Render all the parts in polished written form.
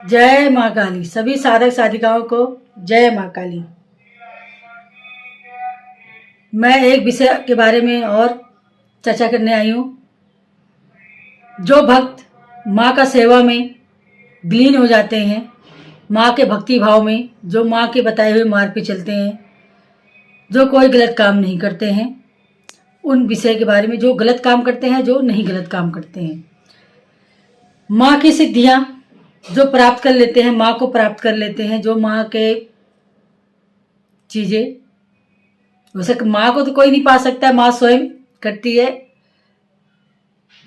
जय माँ काली। सभी साधक साधिकाओं को जय माँ काली। मैं एक विषय के बारे में और चर्चा करने आई हूँ। जो भक्त माँ का सेवा में विलीन हो जाते हैं, माँ के भक्ति भाव में, जो माँ के बताए हुए मार्ग पे चलते हैं, जो कोई गलत काम नहीं करते हैं, उन विषय के बारे में, जो गलत काम करते हैं, जो नहीं गलत काम करते हैं, माँ की सिद्धियाँ जो प्राप्त कर लेते हैं, माँ को प्राप्त कर लेते हैं, जो माँ के चीज़ें, वैसे माँ को तो कोई नहीं पा सकता, माँ स्वयं करती है,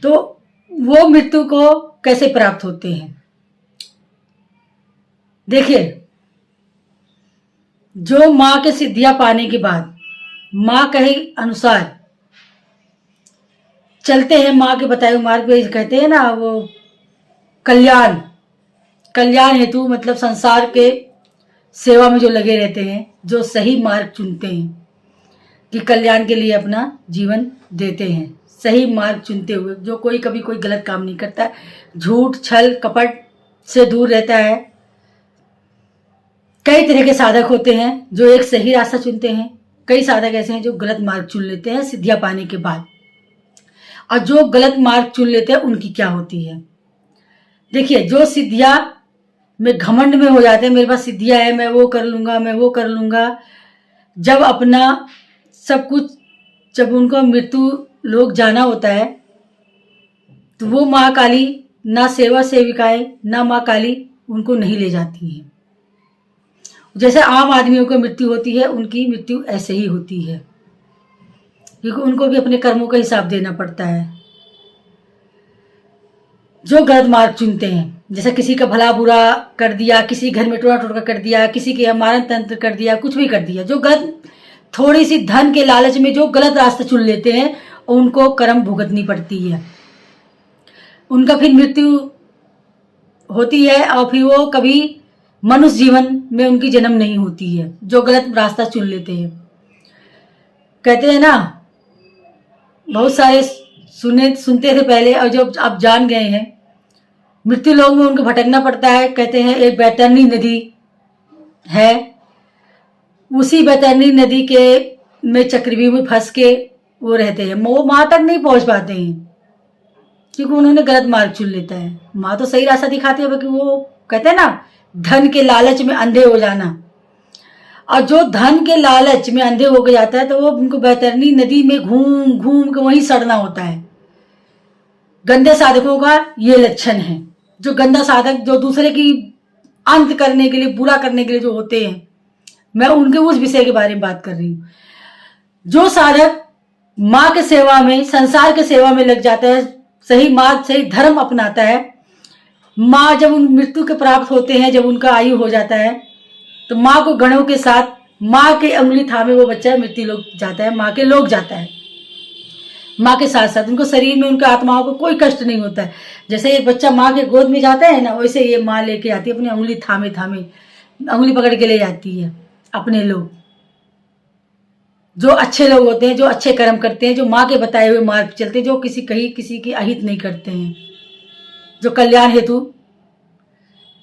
तो वो मृत्यु को कैसे प्राप्त होते हैं। देखिए, जो माँ के सिद्धियां पाने के बाद माँ कहे अनुसार चलते हैं, माँ के बताए हुए मार्ग पे, कहते हैं ना वो कल्याण हेतु, मतलब संसार के सेवा में जो लगे रहते हैं, जो सही मार्ग चुनते हैं कि कल्याण के लिए अपना जीवन देते हैं, सही मार्ग चुनते हुए, जो कोई कभी कोई गलत काम नहीं करता, झूठ छल कपट से दूर रहता है। कई तरह के साधक होते हैं जो एक सही रास्ता चुनते हैं, कई साधक ऐसे हैं जो गलत मार्ग चुन लेते हैं सिद्धियां पाने के बाद। और जो गलत मार्ग चुन लेते हैं उनकी क्या होती है। देखिए, जो सिद्धियां में घमंड में हो जाते हैं, मेरे पास सिद्धियां है, मैं वो कर लूंगा, मैं वो कर लूंगा, जब अपना सब कुछ, जब उनको मृत्यु लोग जाना होता है, तो वो माँ काली, ना सेवा सेविकाएं, ना माँ काली उनको नहीं ले जाती हैं। जैसे आम आदमियों को मृत्यु होती है, उनकी मृत्यु ऐसे ही होती है, क्योंकि उनको भी अपने कर्मों का हिसाब देना पड़ता है। जो गलत मार्ग चुनते हैं, जैसे किसी का भला बुरा कर दिया, किसी घर में टोड़ा टोटका कर दिया, किसी के मारण तंत्र कर दिया, कुछ भी कर दिया, जो गलत, थोड़ी सी धन के लालच में जो गलत रास्ता चुन लेते हैं, उनको कर्म भुगतनी पड़ती है, उनका फिर मृत्यु होती है, और फिर वो कभी मनुष्य जीवन में उनकी जन्म नहीं होती है, जो गलत रास्ता चुन लेते हैं। कहते हैं ना, बहुत सारे सुनते थे पहले, और जो अब जान गए हैं, मृत्यु लोक में उनको भटकना पड़ता है। कहते हैं एक बैतरणी नदी है, उसी बैतरणी नदी के में चक्रव्यूह में फंस के वो रहते हैं, वो माँ तक नहीं पहुंच पाते हैं, क्योंकि उन्होंने गलत मार्ग चुन लेता है। माँ तो सही रास्ता दिखाती है, क्योंकि वो कहते हैं ना, धन के लालच में अंधे हो जाना, और जो धन के लालच में अंधे हो गया जाता है, तो वो उनको बैतरणी नदी में घूम घूम के वहीं सड़ना होता है। गंदे साधकों का ये लक्षण है। जो गंदा साधक, जो दूसरे की अंत करने के लिए, बुरा करने के लिए जो होते हैं, मैं उनके उस विषय के बारे में बात कर रही हूँ। जो साधक माँ के सेवा में, संसार के सेवा में लग जाता है, सही मार्ग, सही धर्म अपनाता है, माँ जब उन मृत्यु के प्राप्त होते हैं, जब उनका आयु हो जाता है, तो माँ को गणों के साथ, माँ के अंगुली थामे वो बच्चा मृत्यु लोक जाता है, माँ के लोक जाता है, माँ के साथ साथ उनको शरीर में, उनके आत्माओं को कोई कष्ट नहीं होता है। जैसे एक बच्चा माँ के गोद में जाता है ना, वैसे ये माँ लेके आती है, अपनी अंगुली थामे थामे, अंगुली पकड़ के ले जाती है अपने लोग। जो अच्छे लोग होते हैं, जो अच्छे कर्म करते हैं, जो माँ के बताए हुए मार्ग चलते हैं, जो किसी की अहित नहीं करते हैं, जो कल्याण हेतु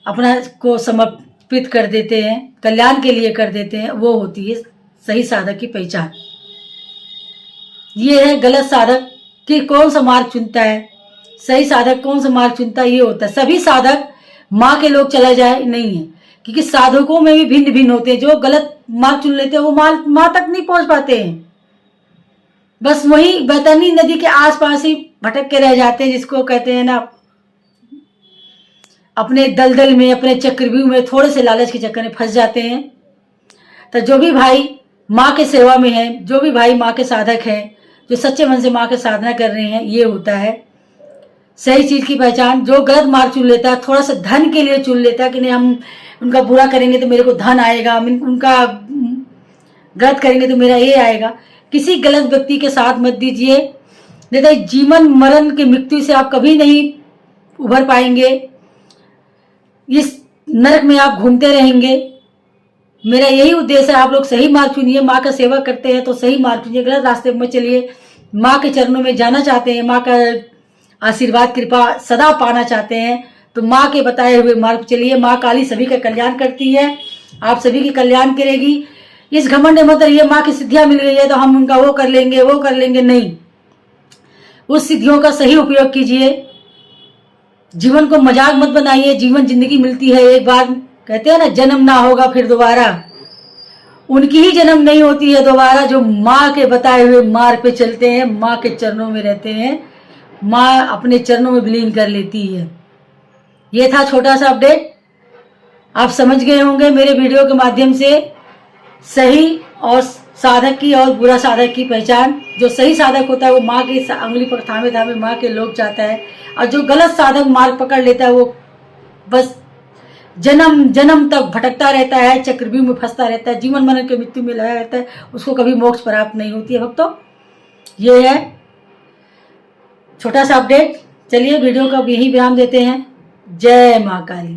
अपना को समर्पित कर देते हैं, कल्याण के लिए कर देते हैं, वो होती है सही साधक की पहचान। ये है गलत साधक कि कौन सा मार्ग चुनता है, सही साधक कौन सा मार्ग चुनता है, ये होता है। सभी साधक माँ के लोग चला जाए नहीं है, क्योंकि साधकों में भी भिन्न भिन्न होते हैं। जो गलत मार्ग चुन लेते हैं, वो माँ तक नहीं पहुंच पाते हैं, बस वही बैतरणी नदी के आसपास ही भटक के रह जाते हैं, जिसको कहते हैं ना, अपने दलदल में, अपने चक्रव्यूह में थोड़े से लालच के चक्कर में फंस जाते हैं। तो जो भी भाई माँ के सेवा में है, जो भी भाई माँ के साधक हैं, जो सच्चे मन से माँ की साधना कर रहे हैं, ये होता है सही चीज की पहचान। जो गलत मार्ग चुन लेता है, थोड़ा सा धन के लिए चुन लेता है कि नहीं, हम उनका बुरा करेंगे तो मेरे को धन आएगा, उनका गलत करेंगे तो मेरा ये आएगा, किसी गलत व्यक्ति के साथ मत दीजिए, नहीं तो जीवन मरण की मृत्यु से आप कभी नहीं उभर पाएंगे, इस नरक में आप घूमते रहेंगे। मेरा यही उद्देश्य है, आप लोग सही मार्ग चुनिए, माँ का सेवा करते हैं तो सही मार्ग चुनिए, गलत रास्ते में चलिए। माँ के चरणों में जाना चाहते हैं, माँ का आशीर्वाद कृपा सदा पाना चाहते हैं, तो माँ के बताए हुए मार्ग चलिए। माँ काली सभी का कल्याण करती है, आप सभी की कल्याण करेगी। इस घमंड में मत रहिए माँ की सिद्धियां मिल गई है तो हम उनका वो कर लेंगे, नहीं। उस सिद्धियों का सही उपयोग कीजिए, जीवन को मजाक मत बनाइए। जीवन जिंदगी मिलती है एक बार, कहते हैं ना जन्म ना होगा फिर दोबारा, उनकी ही जन्म नहीं होती है दोबारा जो माँ के बताए हुए मार्ग पे चलते हैं, माँ के चरणों में रहते हैं, माँ अपने चरणों में विलीन कर लेती है। ये था छोटा सा अपडेट, आप समझ गए होंगे मेरे वीडियो के माध्यम से सही और साधक की और बुरा साधक की पहचान। जो सही साधक होता है वो माँ की अंगुली पर थामे थामे माँ के लोग जाता है, और जो गलत साधक मार्ग पकड़ लेता है वो बस जन्म जन्म तक भटकता रहता है, चक्रव्यूह में फंसता रहता है, जीवन मरण के मृत्यु में लगा रहता है, उसको कभी मोक्ष प्राप्त नहीं होती है भक्तों। ये है छोटा सा अपडेट। चलिए वीडियो का यही विराम देते हैं। जय माँ काली।